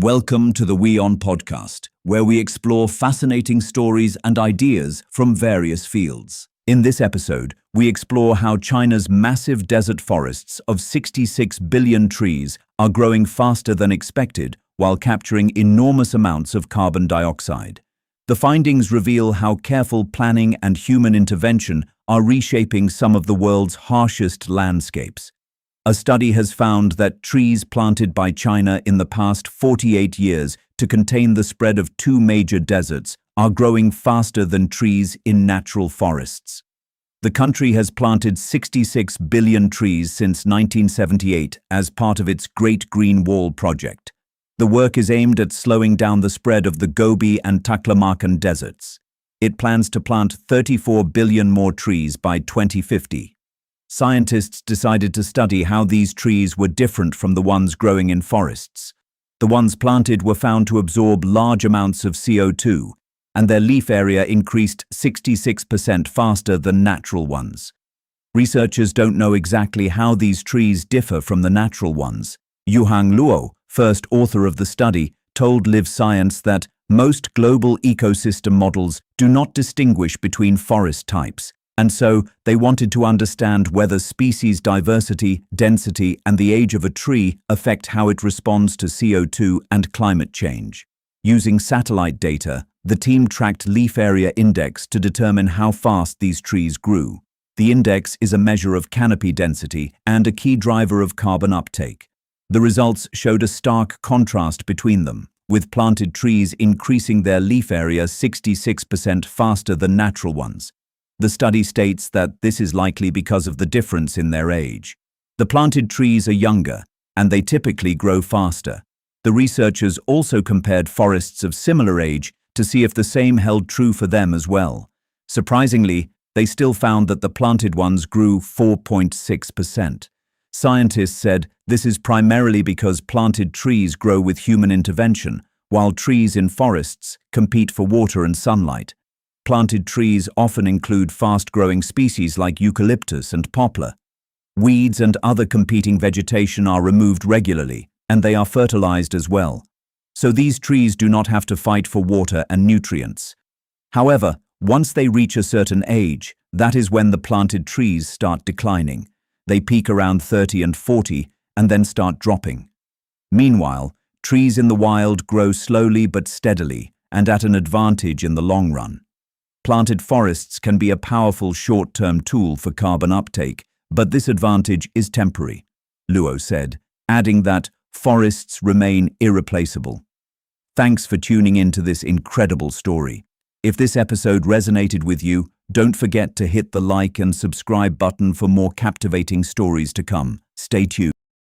Welcome to the WION podcast, where we explore fascinating stories and ideas from various fields. In this episode, we explore how China's massive desert forests of 66 billion trees are growing faster than expected while capturing enormous amounts of carbon dioxide. The findings reveal how careful planning and human intervention are reshaping some of the world's harshest landscapes. A study has found that trees planted by China in the past 48 years to contain the spread of two major deserts are growing faster than trees in natural forests. The country has planted 66 billion trees since 1978 as part of its Great Green Wall project. The work is aimed at slowing down the spread of the Gobi and Taklamakan deserts. It plans to plant 34 billion more trees by 2050. Scientists decided to study how these trees were different from the ones growing in forests. The ones planted were found to absorb large amounts of CO2, and their leaf area increased 66% faster than natural ones. Researchers don't know exactly how these trees differ from the natural ones. Yuhang Luo, first author of the study, told Live Science that most global ecosystem models do not distinguish between forest types, and so they wanted to understand whether species diversity, density, and the age of a tree affect how it responds to CO2 and climate change. Using satellite data, the team tracked leaf area index to determine how fast these trees grew. The index is a measure of canopy density and a key driver of carbon uptake. The results showed a stark contrast between them, with planted trees increasing their leaf area 66% faster than natural ones. The study states that this is likely because of the difference in their age. The planted trees are younger, and they typically grow faster. The researchers also compared forests of similar age to see if the same held true for them as well. Surprisingly, they still found that the planted ones grew 4.6%. Scientists said this is primarily because planted trees grow with human intervention, while trees in forests compete for water and sunlight. Planted trees often include fast-growing species like eucalyptus and poplar. Weeds and other competing vegetation are removed regularly, and they are fertilized as well. So these trees do not have to fight for water and nutrients. However, once they reach a certain age, that is when the planted trees start declining. They peak around 30 and 40 and then start dropping. Meanwhile, trees in the wild grow slowly but steadily and at an advantage in the long run. Planted forests can be a powerful short-term tool for carbon uptake, but this advantage is temporary, Luo said, adding that forests remain irreplaceable. Thanks for tuning in to this incredible story. If this episode resonated with you, don't forget to hit the like and subscribe button for more captivating stories to come. Stay tuned.